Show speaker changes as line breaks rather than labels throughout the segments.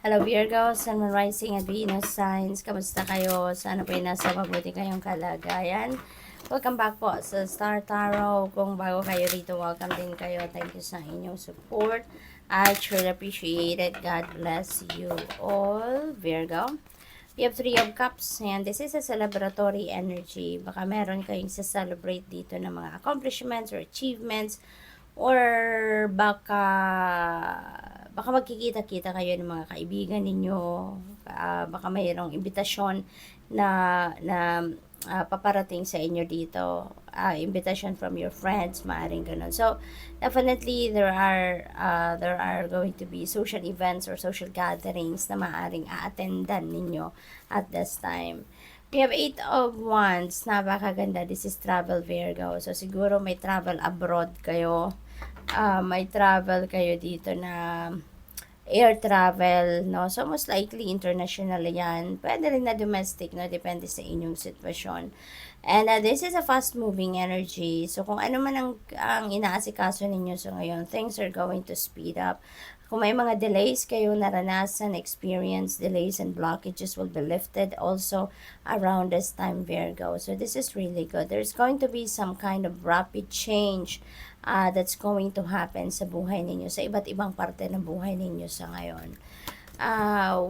Hello Virgo, Sun, Moon, Rising at Venus signs. Kamusta kayo? Sana po nasa mabuti kayong kalagayan. Welcome back po sa Star Tarot. Kung bago kayo rito, welcome din kayo. Thank you sa inyong support. I truly appreciate it. God bless you all, Virgo. We have Three of Cups, and this is a celebratory energy. Baka meron kayong sa-celebrate dito ng mga accomplishments or achievements, or baka magkikita-kita kayo ng mga kaibigan ninyo, baka mayroong imbitasyon na paparating sa inyo dito, invitation from your friends, maaaring ganun. So definitely there are going to be social events or social gatherings na maaaring a-attendan ninyo at this time. We have 8 of Wands. Napakaganda. This is travel, Virgo. So, siguro may travel abroad kayo. May travel kayo dito na air travel, no? So, most likely, international yan. Pwede rin na domestic, no? Depende sa inyong sitwasyon. And this is a fast-moving energy. So, kung ano man ang inaasikaso ninyo so ngayon, things are going to speed up. Kung may mga delays kayo naranasan, experience, delays and blockages will be lifted also around this time, Virgo. So this is really good. There's going to be some kind of rapid change that's going to happen sa buhay ninyo, sa iba't ibang parte ng buhay ninyo sa ngayon.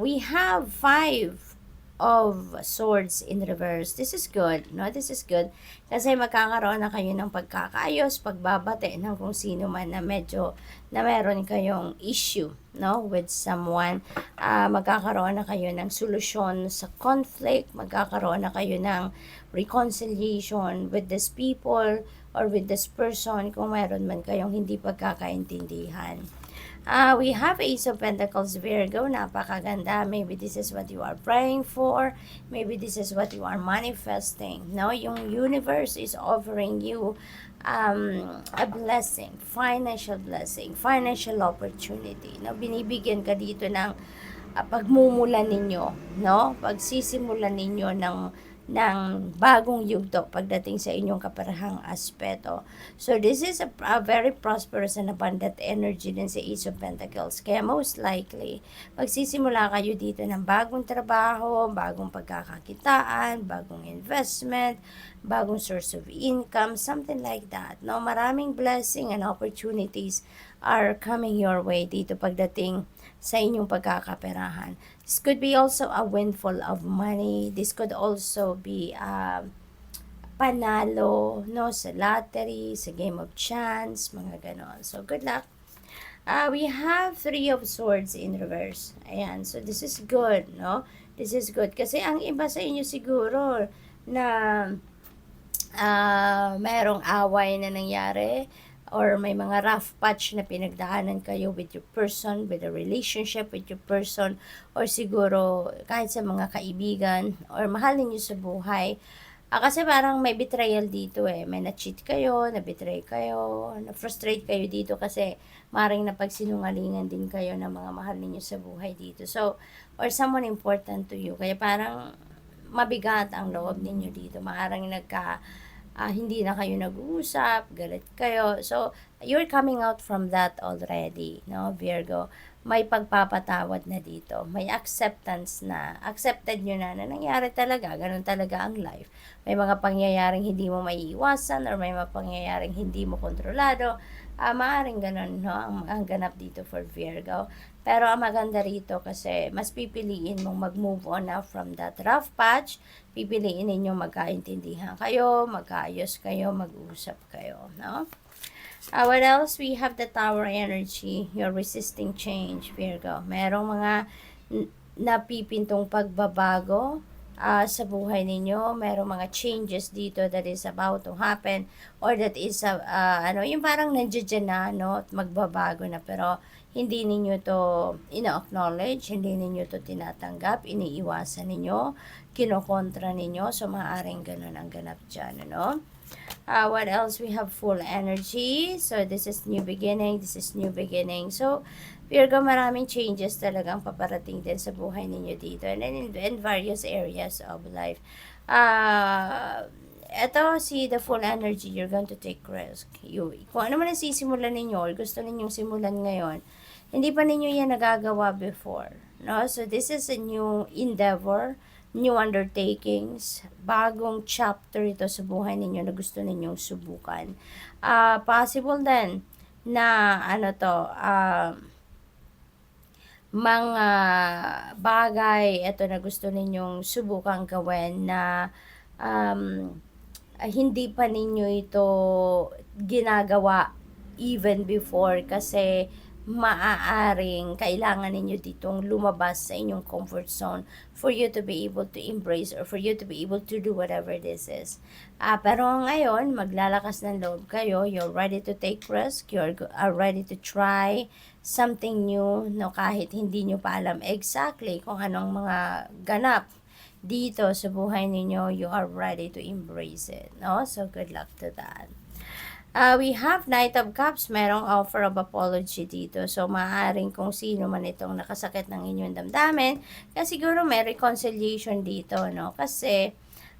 We have 5 of Swords in reverse. This is good, no? This is good. Kasi magkakaroon na kayo ng pagkakaayos, pagbabate ng kung sino man na medyo na meron kayong issue, no? With someone. Magkakaroon na kayo ng solusyon sa conflict. Magkakaroon na kayo ng reconciliation with these people or with this person kung meron man kayong hindi pagkakaintindihan. We have Ace of Pentacles, Virgo. Napakaganda. Maybe this is what you are praying for. Maybe this is what you are manifesting. No, yung universe is offering you a blessing, financial opportunity. No, binibigyan ka dito ng pagmumulan ninyo, no? Pagsisimulan ninyo ng bagong yugto pagdating sa inyong kaparehang aspeto. So this is a very prosperous and abundant energy din sa Ace of Pentacles. Kaya most likely, magsisimula kayo dito ng bagong trabaho, bagong pagkakakitaan, bagong investment, bagong source of income, something like that. No, maraming blessing and opportunities are coming your way dito pagdating sa inyong pagkakaperahan. This could be also a windfall of money. This could also be panalo, no, sa lottery, sa game of chance, mga ganon. So, good luck. We have 3 of Swords in reverse. Ayan. So, this is good, no? This is good. Kasi ang iba sa inyo siguro na merong away na nangyari or may mga rough patch na pinagdaanan kayo with your person, with a relationship with your person, or siguro kahit sa mga kaibigan or mahal ninyo sa buhay. Kasi parang may betrayal dito eh. May na-cheat kayo, na-betray kayo, na-frustrate kayo dito kasi maring napagsinungalingan din kayo ng mga mahal ninyo sa buhay dito. So, or someone important to you. Kaya parang mabigat ang loob ninyo dito. Maarang hindi na kayo nag-uusap, galit kayo. So, you're coming out from that already, no, Virgo. May pagpapatawad na dito. May acceptance na. Accepted nyo na nangyari talaga. Ganun talaga ang life. May mga pangyayaring hindi mo maiiwasan or may mga pangyayaring hindi mo kontrolado. Maaring ganun, no, ang ganap dito for Virgo. Pero ang maganda rito kasi mas pipiliin mong mag-move on na from that rough patch. Pipiliin ninyong magkaintindihan kayo, magkaayos kayo, mag-usap kayo, no? What else? We have the Tower energy. You're resisting change, Virgo. Merong mga napipintong pagbabago sa buhay ninyo. Merong mga changes dito that is about to happen or that is yung parang nandiyan na, no, magbabago na pero hindi ninyo to ina-acknowledge, hindi ninyo to tinatanggap, iniiwasan ninyo, kinokontra ninyo, so maaaring ganun ang ganap dyan, ano? What else? We have full energy, so this is new beginning, so Virgo, maraming changes talagang paparating din sa buhay ninyo dito and in various areas of life. Eto, see the full energy, you're going to take risk. Kung ano man ang sisimulan ninyo or gusto ninyong simulan ngayon, hindi pa ninyo yan nagagawa before. no? So this is a new endeavor, new undertakings, bagong chapter ito sa buhay ninyo na gusto ninyong subukan. Possible din na mga bagay ito na gusto ninyong subukan gawin na um, hindi pa ninyo ito ginagawa even before kasi maaaring kailangan ninyo ditong lumabas sa inyong comfort zone for you to be able to embrace or for you to be able to do whatever this is. Pero ngayon, maglalakas ng loob kayo, you're ready to take risk, are ready to try something new, no, kahit hindi nyo pa alam exactly kung anong mga ganap dito sa buhay ninyo, you are ready to embrace it, no? So, good luck to that. We have Knight of Cups, merong offer of apology dito. So, maaaring kung sino man itong nakasakit ng inyong damdamin, kasi siguro may reconciliation dito, no? Kasi,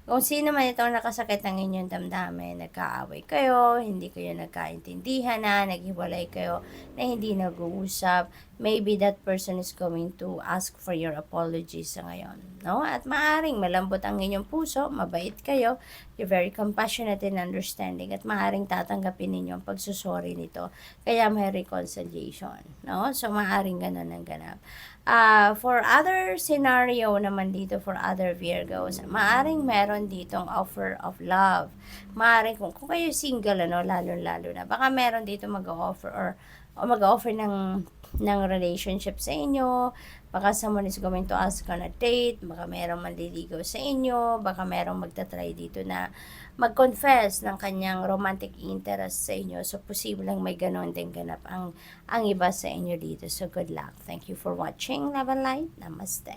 kung sino man itong nakasakit ng inyong damdamin, nagkaaway kayo, hindi kayo nagkaintindihan na, naghiwalay kayo, na hindi nag-uusap, maybe that person is going to ask for your apologies sa ngayon, no? At maaring malambot ang inyong puso, mabait kayo, you're very compassionate and understanding, at maaring tatanggapin ninyo ang pagsusori nito, kaya may reconciliation, no? So, maaring ganun ang ganap. For other scenario naman dito, for other Virgos, maaring meron ditong offer of love. Maaring kung kayo single, lalo-lalo na, baka meron dito mag-offer or mag-offer ng relationship sa inyo, baka someone is going to ask on a date, baka merong manliligaw sa inyo, baka merong magta-try dito na mag-confess ng kanyang romantic interest sa inyo. So, posibleng may ganon din ganap ang iba sa inyo dito. So, good luck. Thank you for watching. Love and light. Namaste.